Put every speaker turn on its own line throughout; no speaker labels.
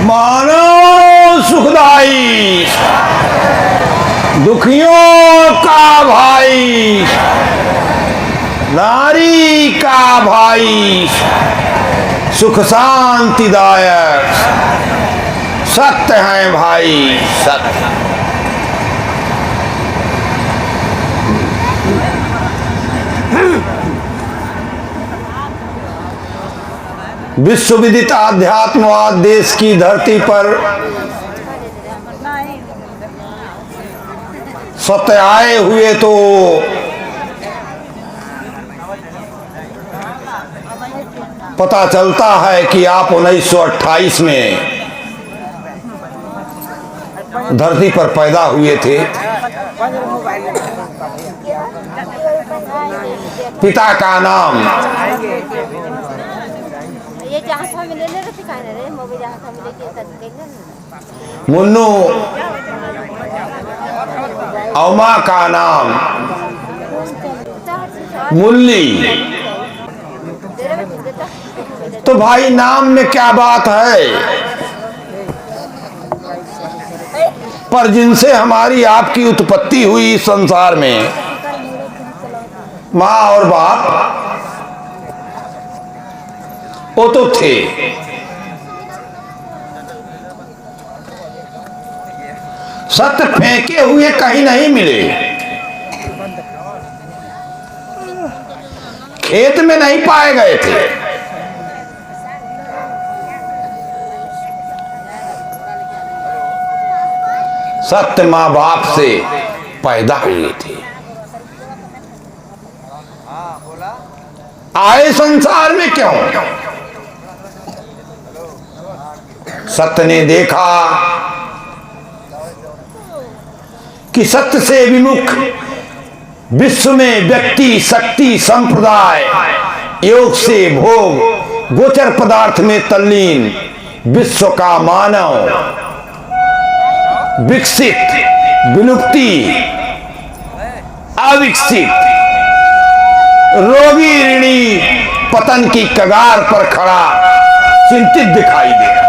मानव सुखदाई, दुखियों का भाई, नारी का भाई, सुख शांतिदायक, सत्य है भाई सत्य। विश्व विदित आध्यात्मवाद देश की धरती पर सत्य आए हुए तो पता चलता है कि आप 1928 में धरती पर पैदा हुए थे। पिता का नाम मुन्नू और माँ का नाम मुल्ली। तो भाई नाम में क्या बात है, पर जिनसे हमारी आपकी उत्पत्ति हुई इस संसार में, माँ और बाप, वो तो थे। सत्य फेंके हुए कहीं नहीं मिले, खेत में नहीं पाए गए थे। सत्य माँ बाप से पैदा हुए थे, आए संसार में क्यों? सत्य ने देखा कि सत्य से विमुख विश्व में व्यक्ति, शक्ति, संप्रदाय, योग से भोग, गोचर पदार्थ में तल्लीन विश्व का मानव विकसित, विलुप्ति, अविकसित, रोगी ऋणी, पतन की कगार पर खड़ा चिंतित दिखाई दे रहा।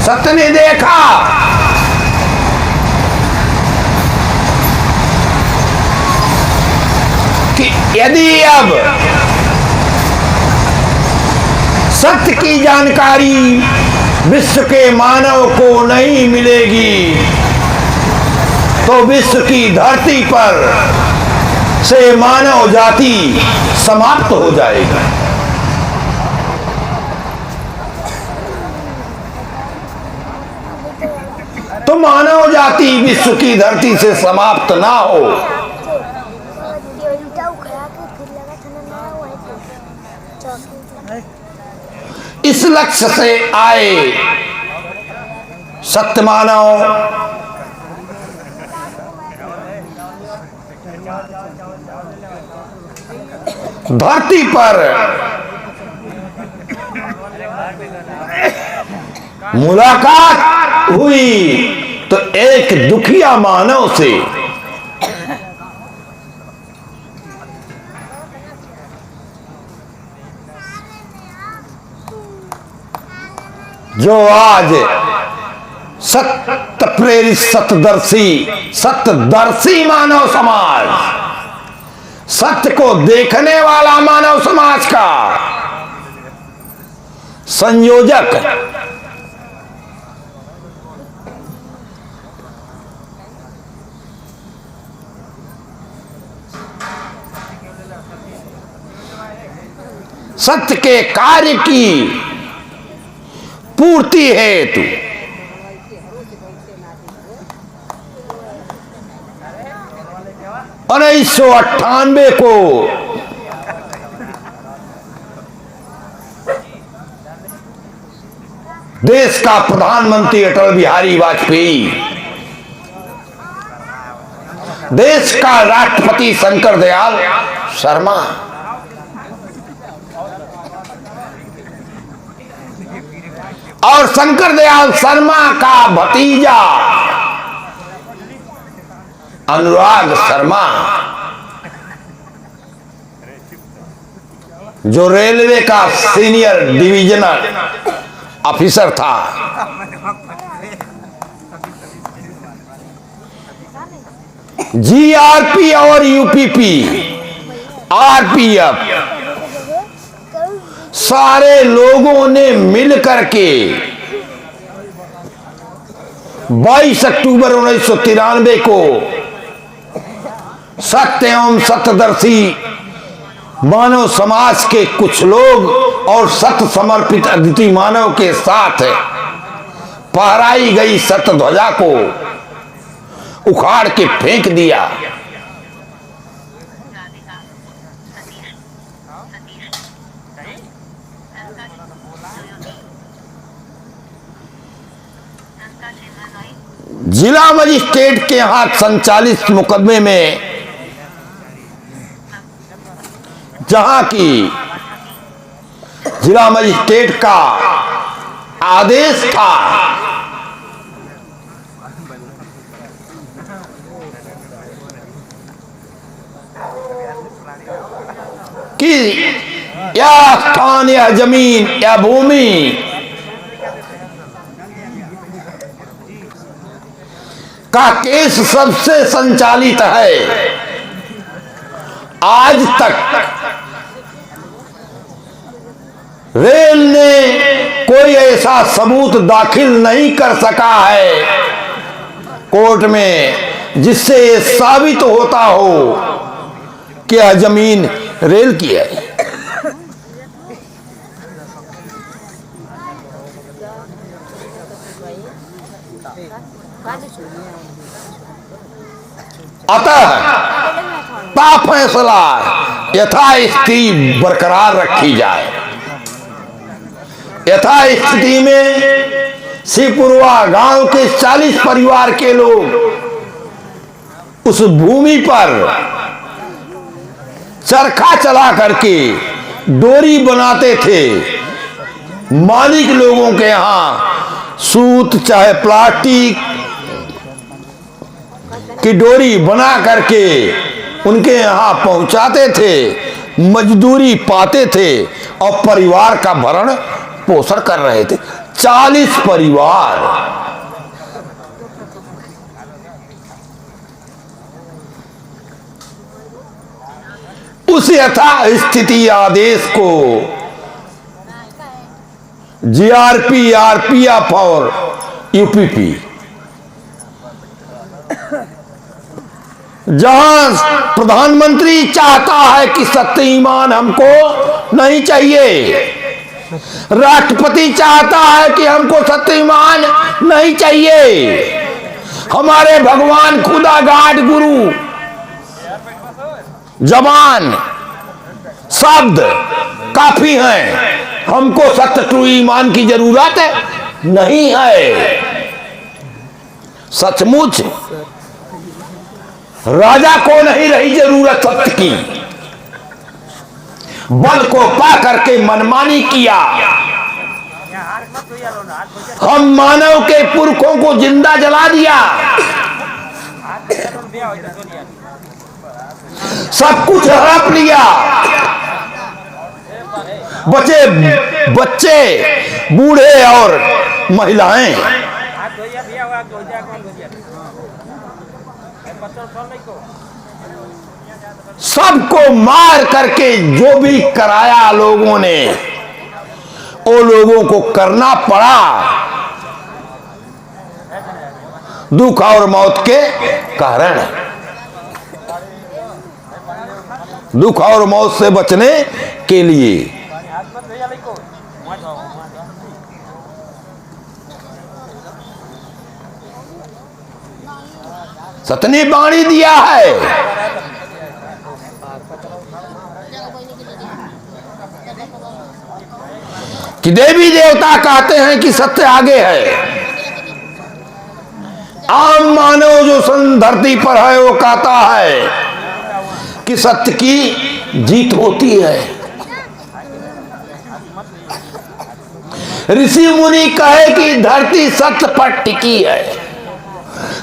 सत्य ने देखा कि यदि अब सत्य की जानकारी विश्व के मानव को नहीं मिलेगी तो विश्व की धरती पर से मानव जाति समाप्त हो जाएगी। तो मानव जाति विश्व की धरती से समाप्त ना हो, इस लक्ष्य से आए सत्य मानव धरती पर मुलाकात हुई तो एक दुखिया मानव से जो आज सत्य प्रेरित सत्यदर्शी मानव समाज, सत्य को देखने वाला मानव समाज का संयोजक, सत्य के कार्य की पूर्ति हेतु 1998 को देश का प्रधानमंत्री अटल बिहारी वाजपेयी, देश का राष्ट्रपति शंकर दयाल शर्मा, और शंकर दयाल शर्मा का भतीजा अनुराग शर्मा जो रेलवे का सीनियर डिविजनल ऑफिसर था, जीआरपी और यूपीपी, आरपीएफ, सारे लोगों ने मिलकर के 22 अक्टूबर 1993 को सत्य एवं सत्यदर्शी मानव समाज के कुछ लोग और सत्य समर्पित अद्वितीय मानव के साथ फहराई गई सत्य ध्वजा को उखाड़ के फेंक दिया। जिला मजिस्ट्रेट के यहां संचालित मुकदमे में, जहां की जिला मजिस्ट्रेट का आदेश था कि यह स्थान, यह जमीन, यह भूमि का केस सबसे संचालित है, आज तक रेल ने कोई ऐसा सबूत दाखिल नहीं कर सका है कोर्ट में जिससे ये साबित होता हो कि यह जमीन रेल की है। अतः ता फैसला यथास्थिति बरकरार रखी जाए। यथास्थिति में सिपुरवा गांव के 40 परिवार के लोग उस भूमि पर चरखा चला करके डोरी बनाते थे। मालिक लोगों के यहां सूत चाहे प्लास्टिक की डोरी बना करके उनके यहां पहुंचाते थे, मजदूरी पाते थे और परिवार का भरण पोषण कर रहे थे। 40 परिवार उस यथास्थिति आदेश को जीआरपी, आरपीएफ और यूपीपी, जहां प्रधानमंत्री चाहता है कि सत्य ईमान हमको नहीं चाहिए, राष्ट्रपति चाहता है कि हमको सत्य ईमान नहीं चाहिए, हमारे भगवान खुदा गाड गुरु जवान शब्द काफी हैं, हमको सत्य ट्रू ईमान की जरूरत नहीं है। सचमुच राजा को नहीं रही जरूरत सत्य की, बल को पा करके मनमानी किया। हम मानव के पुरखों को जिंदा जला दिया, सब कुछ हड़प लिया, बचे बच्चे, बूढ़े और महिलाएं सबको मार करके जो भी कराया लोगों ने, वो लोगों को करना पड़ा दुख और मौत के कारण। दुख और मौत से बचने के लिए सत्य ने बाणी दिया है कि देवी देवता कहते हैं कि सत्य आगे है। आम मानव जो धरती पर है वो कहता है कि सत्य की जीत होती है। ऋषि मुनि कहे कि धरती सत्य पर टिकी है,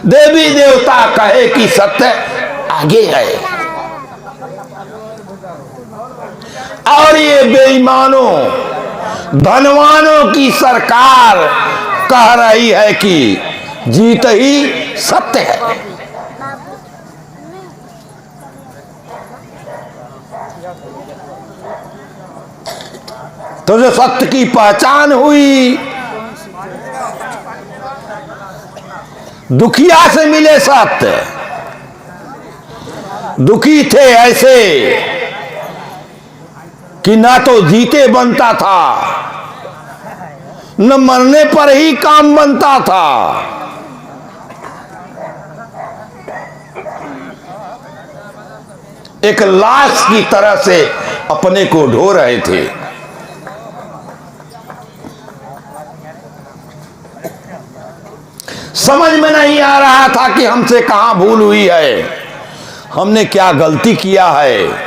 देवी देवता कहे कि सत्य आगे है। और ये बेईमानों धनवानों की सरकार कह रही है कि जीत ही सत्य है। तो जो सत्य की पहचान हुई, दुखिया से मिले सत्य। दुखी थे ऐसे कि ना तो जीते बनता था, न मरने पर ही काम बनता था। एक लाश की तरह से अपने को ढो रहे थे। समझ में नहीं आ रहा था कि हमसे कहां भूल हुई है, हमने क्या गलती किया है।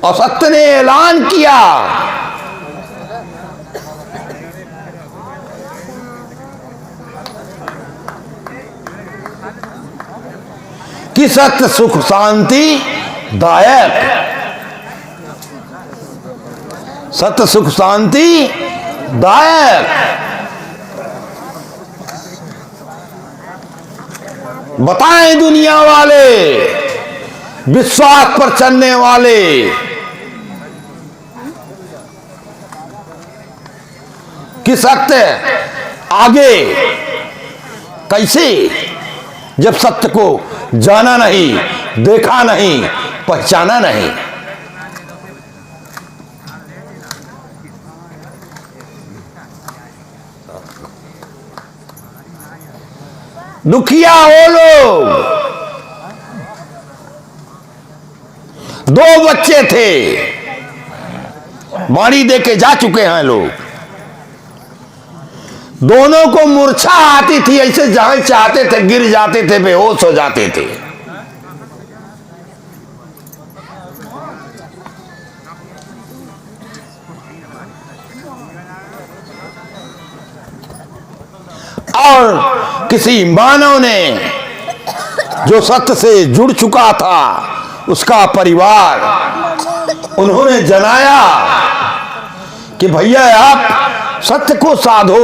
और सत्य ने ऐलान किया कि सत्य सुख शांति दायक, सत्य सुख शांति दायक। बताएं दुनिया वाले, विश्वास पर चलने वाले, कि सत्य आगे कैसे, जब सत्य को जाना नहीं, देखा नहीं, पहचाना नहीं। दुखिया हो लोग। 2 बच्चे थे, बाड़ी दे के जा चुके हैं लोग। दोनों को मूर्छा आती थी, ऐसे जहां चाहते थे गिर जाते थे, बेहोश हो जाते थे। और किसी मानव ने, जो सत्य से जुड़ चुका था, उसका परिवार, उन्होंने जनाया कि भैया आप सत्य को साधो।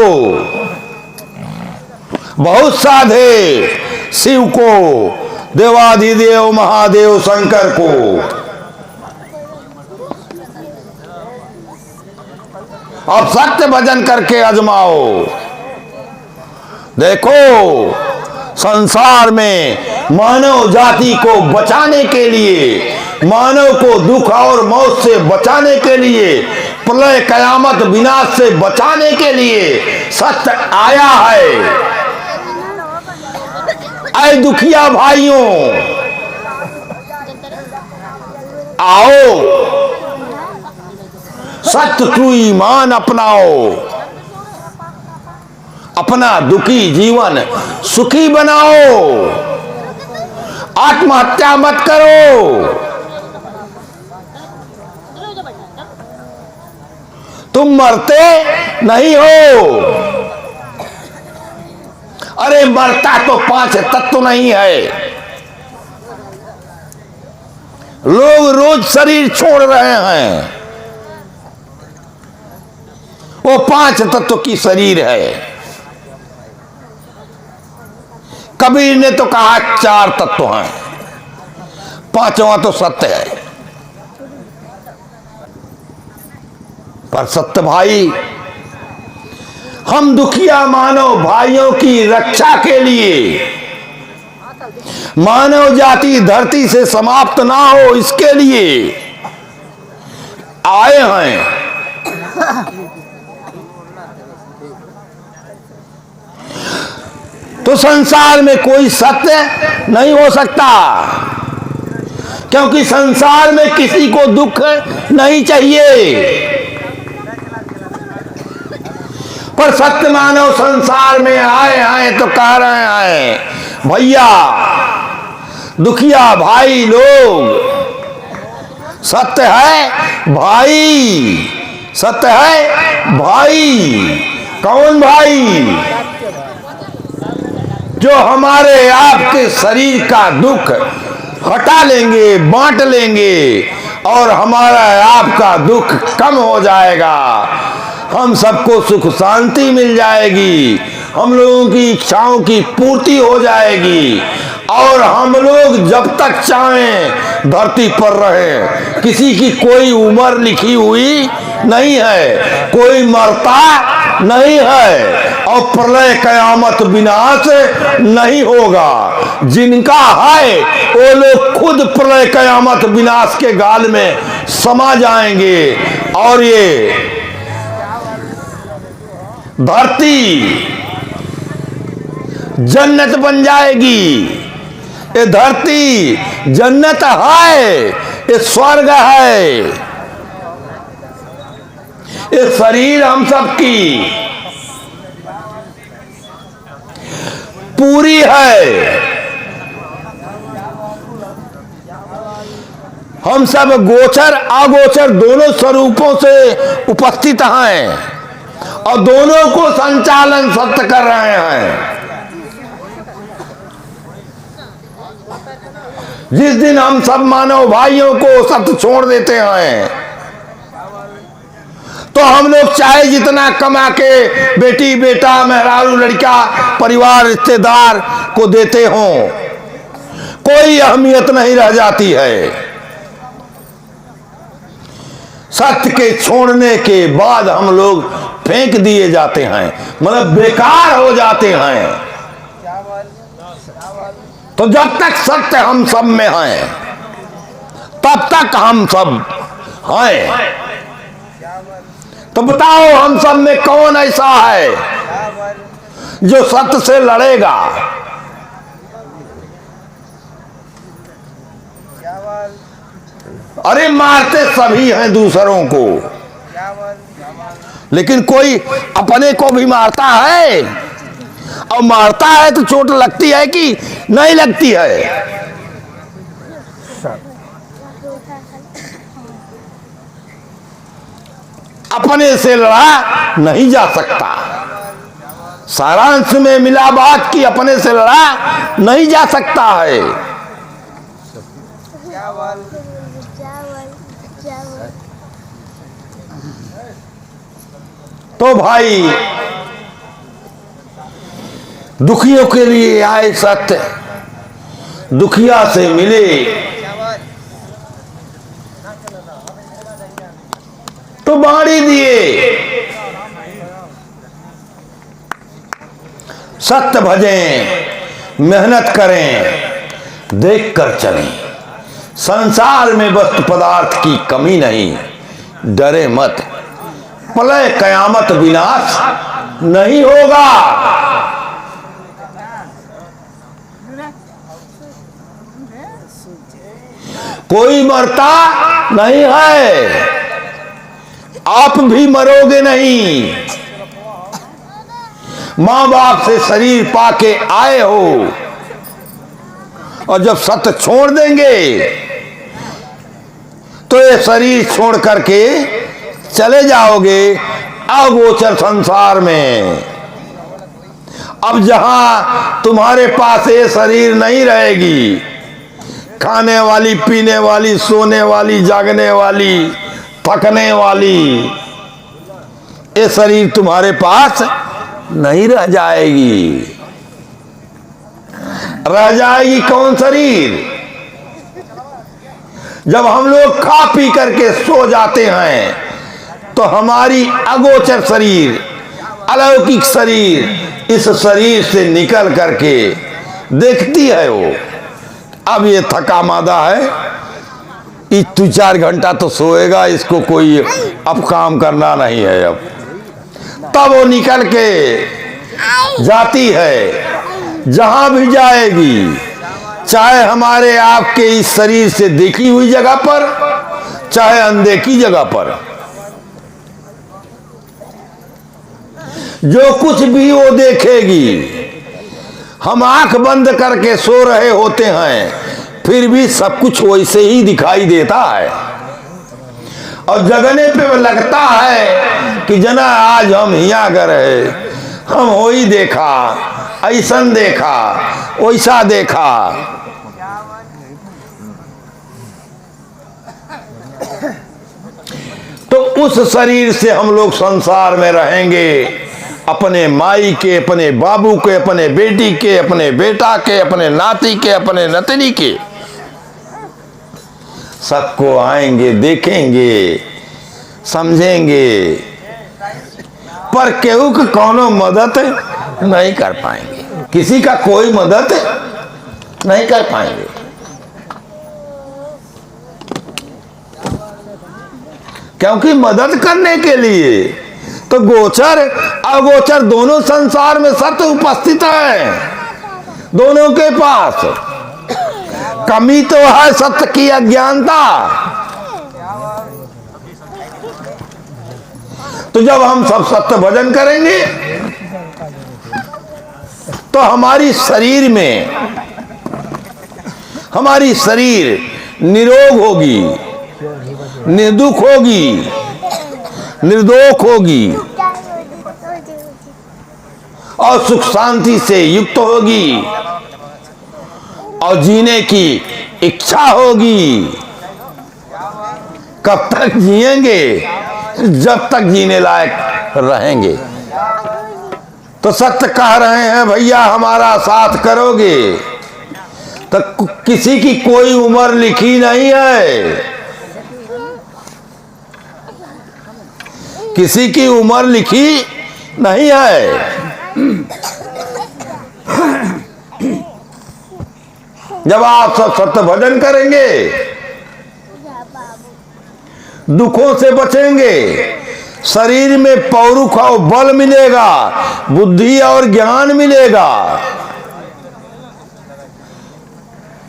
बहुत साधे शिव को, देवाधिदेव महादेव शंकर को। अब सत्य भजन करके आजमाओ। देखो संसार में मानव जाति को बचाने के लिए, मानव को दुख और मौत से बचाने के लिए, प्रलय कयामत विनाश से बचाने के लिए सत्य आया है। ऐ दुखिया भाइयों, आओ सत्य ट्रू ईमान अपनाओ, अपना दुखी जीवन सुखी बनाओ, आत्महत्या मत करो। तुम मरते नहीं हो। अरे मरता तो 5 तत्व नहीं है। लोग रोज शरीर छोड़ रहे हैं, वो 5 तत्व की शरीर है। कबीर ने तो कहा 4 तत्व हैं, 5वां तो सत्य है। पर सत्य भाई, हम दुखिया मानव भाइयों की रक्षा के लिए, मानव जाति धरती से समाप्त ना हो इसके लिए आए हैं। तो संसार में कोई सत्य नहीं हो सकता, क्योंकि संसार में किसी को दुख नहीं चाहिए। पर सत्य मानव संसार में आए हैं तो कह रहे हैं भैया दुखिया भाई लोग, सत्य है भाई, सत्य है भाई। कौन भाई? जो हमारे आपके शरीर का दुख हटा लेंगे, बांट लेंगे और हमारा आपका दुख कम हो जाएगा। हम सबको सुख शांति मिल जाएगी, हम लोगों की इच्छाओं की पूर्ति हो जाएगी और हम लोग जब तक चाहें धरती पर रहें। किसी की कोई उम्र लिखी हुई नहीं है, कोई मरता नहीं है और प्रलय कयामत विनाश नहीं होगा। जिनका है वो लोग खुद प्रलय कयामत विनाश के गाल में समा जाएंगे और ये धरती जन्नत बन जाएगी। ये धरती जन्नत है, ये स्वर्ग है। ये शरीर हम सबकी पूरी है। हम सब गोचर अगोचर दोनों स्वरूपों से उपस्थित हैं और दोनों को संचालन सत्य कर रहे हैं। जिस दिन हम सब मानव भाइयों को सत्य छोड़ देते हैं तो हम लोग चाहे जितना कमा के बेटी बेटा मेहरारू लड़का परिवार रिश्तेदार को देते हों, कोई अहमियत नहीं रह जाती है। सत्य के छोड़ने के बाद हम लोग फेंक दिए जाते हैं, मतलब बेकार हो जाते हैं। तो जब तक सत्य हम सब में है तब तक हम सब हैं। तो बताओ हम सब में कौन ऐसा है जो सत्य से लड़ेगा? अरे मारते सभी हैं दूसरों को, लेकिन कोई अपने को भी मारता है। और मारता है तो चोट लगती है कि नहीं लगती है? अपने से लड़ा नहीं जा सकता। सारांश में मिला बात कि अपने से लड़ा नहीं जा सकता है। तो भाई दुखियों के लिए आए सत्य, दुखिया से मिले तो बाड़ी दिए। सत्य भजें, मेहनत करें, देख कर चलें। संसार में वस्तु पदार्थ की कमी नहीं, डरे मत, प्रलय कयामत विनाश नहीं होगा। कोई मरता नहीं है, आप भी मरोगे नहीं। मां बाप से शरीर पाके आए हो और जब सत्य छोड़ देंगे तो ये शरीर छोड़ करके चले जाओगे अगोचर संसार में। अब जहां तुम्हारे पास ये शरीर नहीं रहेगी, खाने वाली, पीने वाली, सोने वाली, जागने वाली, थकने वाली, ये शरीर तुम्हारे पास नहीं रह जाएगी। रह जाएगी कौन शरीर? जब हम लोग खा पी करके सो जाते हैं तो हमारी अगोचर शरीर, अलौकिक शरीर, इस शरीर से निकल करके देखती है वो, अब ये थका मादा है, 2-4 घंटा तो सोएगा, इसको कोई अब काम करना नहीं है। अब तब वो निकल के जाती है। जहां भी जाएगी, चाहे हमारे आपके इस शरीर से देखी हुई जगह पर, चाहे अनदेखी जगह पर, जो कुछ भी वो देखेगी। हम आंख बंद करके सो रहे होते हैं फिर भी सब कुछ वैसे ही दिखाई देता है और जगने पे लगता है कि जना आज हम हिया गए, हम हो ही देखा, ऐसन देखा, वैसा देखा। तो उस शरीर से हम लोग संसार में रहेंगे, अपने माई के, अपने बाबू के, अपने बेटी के, अपने बेटा के, अपने नाती के, अपने नतनी के, सबको आएंगे, देखेंगे, समझेंगे, पर केहू की कोनो मदद नहीं कर पाएंगे, किसी का कोई मदद नहीं कर पाएंगे। क्योंकि मदद करने के लिए तो गोचर अगोचर दोनों संसार में सत्य उपस्थित है, दोनों के पास। कमी तो है सत्य की अज्ञानता। तो जब हम सब सत्य भजन करेंगे तो हमारी शरीर में, हमारी शरीर निरोग होगी, निर्दुख होगी, निर्दोष होगी और सुख शांति से युक्त होगी और जीने की इच्छा होगी। कब तक जिएंगे? जब तक जीने लायक रहेंगे। तो सत्य कह रहे हैं भैया हमारा साथ करोगे। तो किसी की कोई उम्र लिखी नहीं है, किसी की उम्र लिखी नहीं है। जब आप सब सत्य भजन करेंगे, दुखों से बचेंगे, शरीर में पौरुष और बल मिलेगा, बुद्धि और ज्ञान मिलेगा।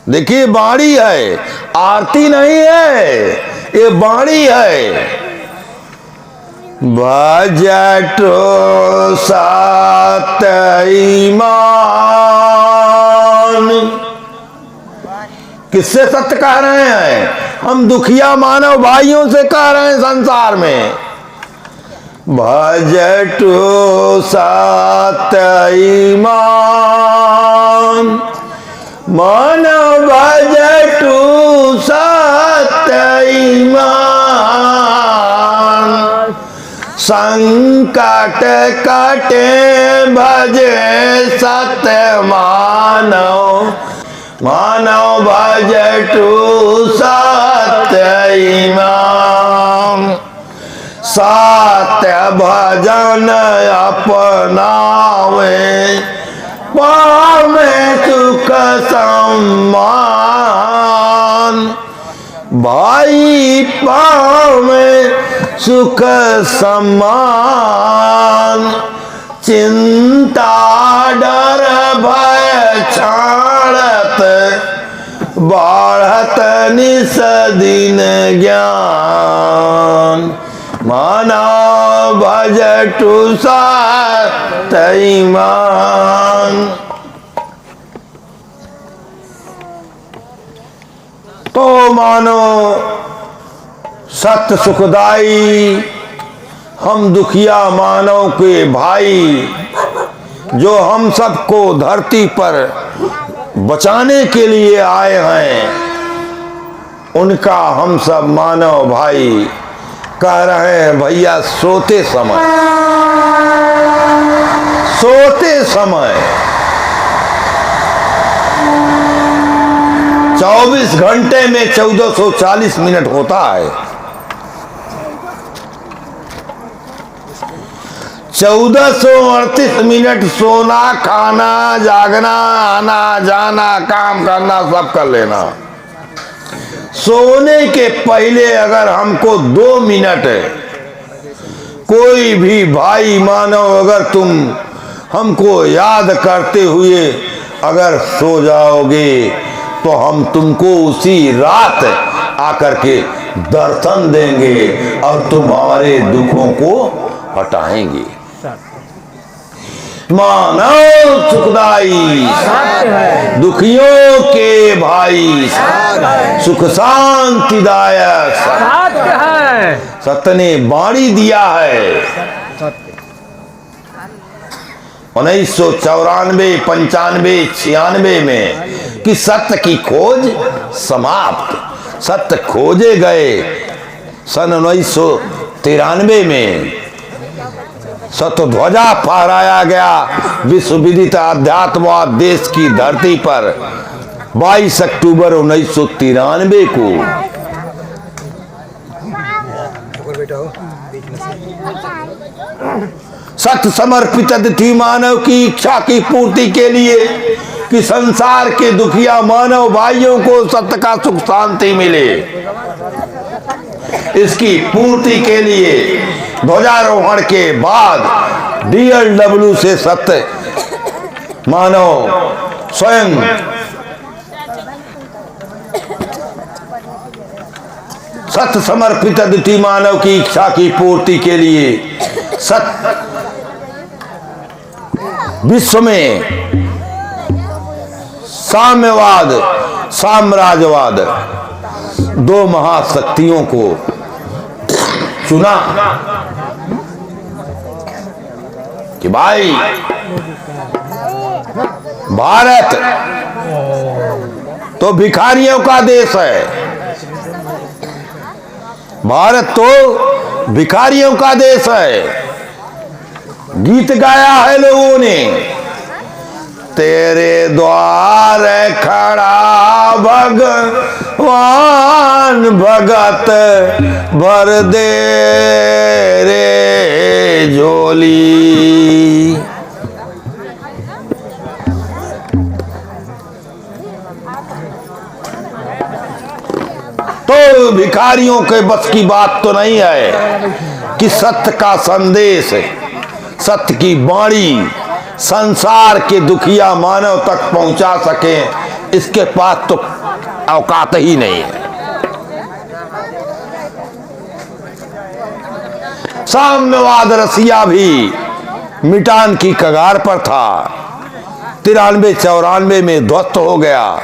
देखिए बाणी है, आरती नहीं है, ये बाणी है। भजटो सत ईमान। किससे सत्य कह रहे हैं? हम दुखिया मानव भाइयों से कह रहे हैं संसार में। भजटो सत ईमान, मानव भजटो सत ईमान। संकट कटे भजे सत्य मानव, मानव भजटु सत्य ईमान। सत्य भजन अपनावे, पावे सुख सम्मान। भाई पावे सुख सम्मान। चिंता डर भय छाड़त, बढ़त निस दिन ज्ञान। मानव भजटु सत्य ईमान। तो मानो सत्य सुखदाई, हम दुखिया मानव के भाई जो हम सबको धरती पर बचाने के लिए आए हैं, उनका हम सब मानव भाई कह रहे हैं भैया सोते समय, सोते समय 24 घंटे में 1440 मिनट होता है। 1438 मिनट सोना, खाना, जागना, आना जाना, काम करना, सब कर लेना। सोने के पहले अगर हमको 2 मिनट, कोई भी भाई मानव अगर तुम हमको याद करते हुए अगर सो जाओगे तो हम तुमको उसी रात आकर के दर्शन देंगे और तुम्हारे दुखों को हटाएंगे। मानव सुखदाई, दुखियों के भाई, सुख शांति दायक सत्य ने बाणी दिया है। 1994, 95, 96 में कि सत्य की खोज समाप्त। सत्य खोजे गए सन 1993 में। सत्य ध्वजा फहराया गया विश्व विदित अध्यात्मवाद देश की धरती पर 22 अक्टूबर 1993 को। सत्य समर्पित थी मानव की इच्छा की पूर्ति के लिए कि संसार के दुखिया मानव भाइयों को सत्य का सुख शांति मिले। इसकी पूर्ति के लिए ध्वजारोहण के बाद DLW से सत्य मानव स्वयं सत्य समर्पित थी मानव की इच्छा की पूर्ति के लिए सत्य विश्व में साम्यवाद साम्राज्यवाद दो महाशक्तियों को चुना कि भाई भारत तो भिखारियों का देश है, भारत तो भिखारियों का देश है। गीत गाया है लोगों ने, तेरे द्वार खड़ा भगवान भगत भर दे रे झोली। तो भिखारियों के बस की बात तो नहीं है कि सत्य का संदेश, सत्य की वाणी संसार के दुखिया मानव तक पहुंचा सके, इसके पास तो औकात ही नहीं है। साम्यवाद रसिया भी मिटान की कगार पर था, 93-94 में ध्वस्त हो गया।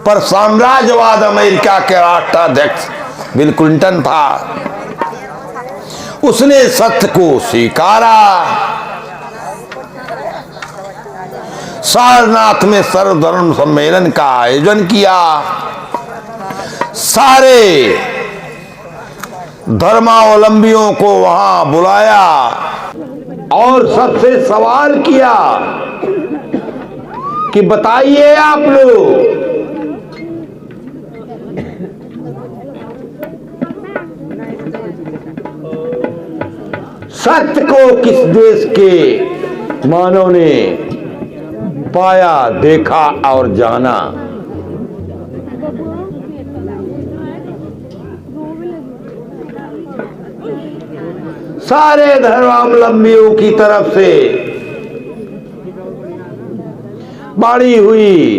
पर साम्राज्यवाद अमेरिका के राष्ट्राध्यक्ष बिल क्लिंटन था, उसने सत्य को स्वीकारा। सारनाथ में सर्वधर्म सम्मेलन का आयोजन किया, सारे धर्मावलंबियों को वहां बुलाया और सबसे सवाल किया कि बताइए आप लोग, सत्य को किस देश के मानव ने पाया, देखा और जाना? सारे धर्मावलंबियों की तरफ से बाड़ी हुई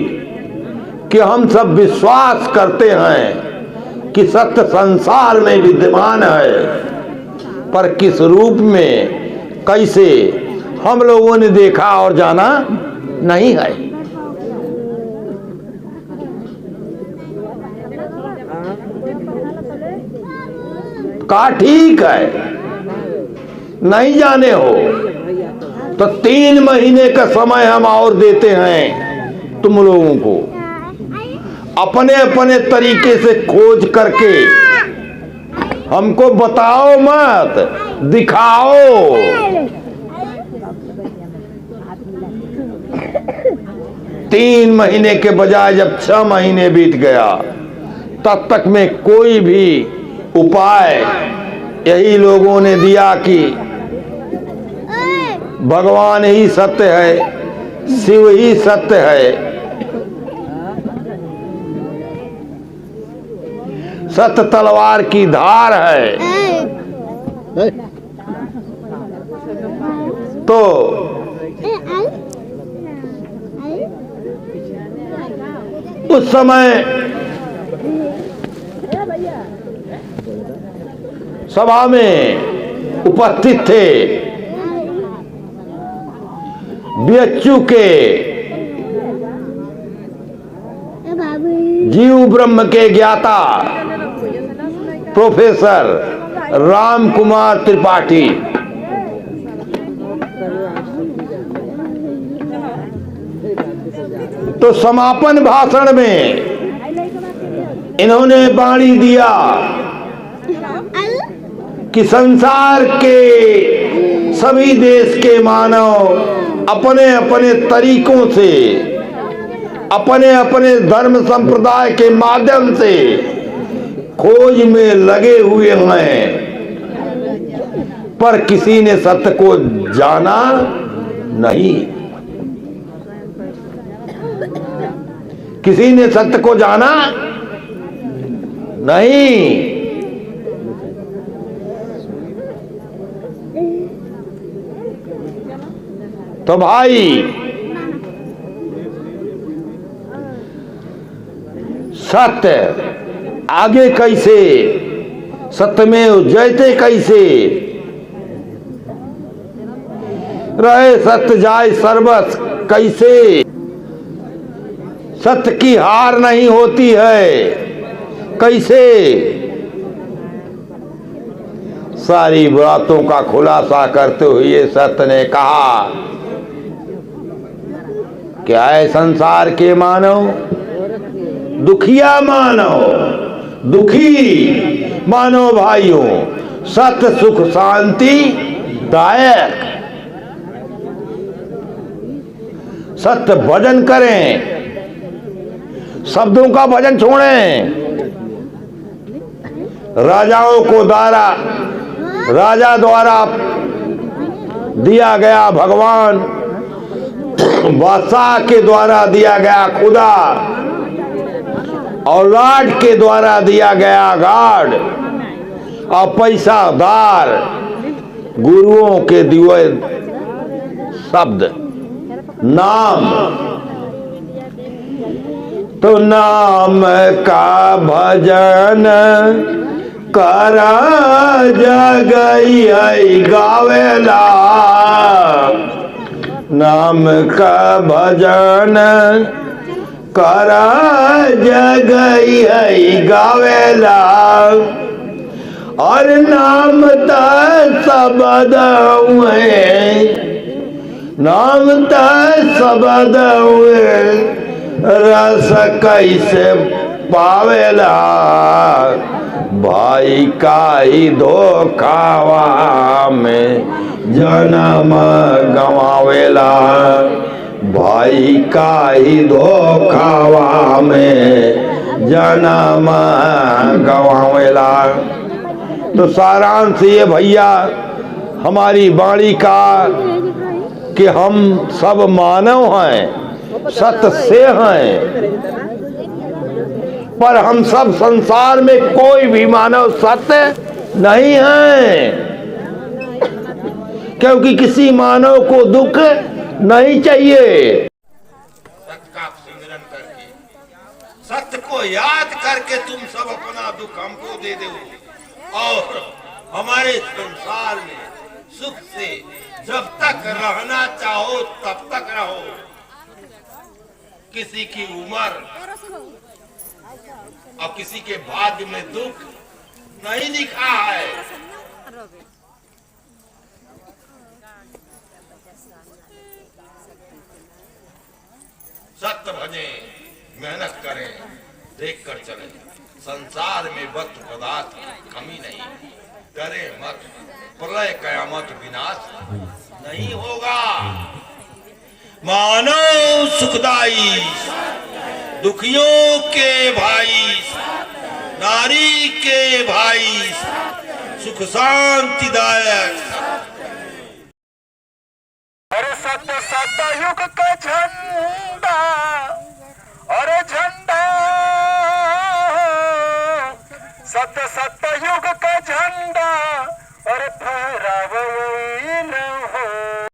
कि हम सब विश्वास करते हैं कि सत्य संसार में विद्यमान है, पर किस रूप में कैसे हम लोगों ने देखा और जाना नहीं है। कहा ठीक है, नहीं जाने हो तो 3 महीने का समय हम और देते हैं तुम लोगों को, अपने अपने तरीके से खोज करके हमको बताओ मत, दिखाओ। 3 महीने के बजाय जब 6 महीने बीत गया, तब तक में कोई भी उपाय यही लोगों ने दिया कि भगवान ही सत्य है, शिव ही सत्य है, सत्य तलवार की धार है। तो उस समय सभा में उपस्थित थे BHU के जीव ब्रह्म के ज्ञाता प्रोफेसर राम कुमार त्रिपाठी, तो समापन भाषण में इन्होंने वाणी दिया कि संसार के सभी देश के मानव अपने अपने तरीकों से, अपने अपने धर्म संप्रदाय के माध्यम से खोज में लगे हुए हैं, पर किसी ने सत्य को जाना नहीं। किसी ने सत्य को जाना नहीं। तो भाई सत्य आगे कैसे, सत्यमेव जयते कैसे, रहे सत्य जाय सर्वस कैसे, सत्य की हार नहीं होती है कैसे। सारी बातों का खुलासा करते हुए सत्य ने कहा, क्या है संसार के मानव, दुखिया मानव, दुखी मानव भाइयों, सत्य सुख शांति दायक। सत्य भजन करें, शब्दों का भजन छोड़ें। राजाओं को राजा द्वारा दिया गया भगवान, बादशाह के द्वारा दिया गया खुदा, औलाद के द्वारा दिया गया गार्ड, और पैसादार गुरुओं के दिए शब्द नाम। तो नाम का भजन करा जगई गावेला, नाम का भजन करा जगई गावेला, और नाम ता शब्द हुए, नाम ता शब्द हुए, रस कैसे पावेला, भाई का ही धोखावा में जन्म गवावेला, भाई का ही धोखावा में जन्म गवावेला। तो सारांश ये भैया हमारी वाणी का कि हम सब मानव हैं, सत्य से हैं, पर हम सब संसार में कोई भी मानव सत्य नहीं है, क्योंकि किसी मानव को दुख नहीं चाहिए।
सत्य का सिमरन करके, सत्य को याद करके तुम सब अपना दुख हमको दे दो, और हमारे संसार में सुख से जब तक रहना चाहो तब तक रहो। किसी की उम्र और किसी के भाग्य में दुख नहीं लिखा है। सत्य भजे, मेहनत करें, देख कर चले। संसार में वस्तु पदार्थ की कमी नहीं, डरे मत, प्रलय कयामत विनाश नहीं होगा। मानव सुखदाई, दुखियों के भाई, नारी के भाई, सुख शांतिदायक।
अरे सत्य सत्य युग का झंडा, अरे झंडा, सत्य सत्य युग का झंडा, अरे फहराव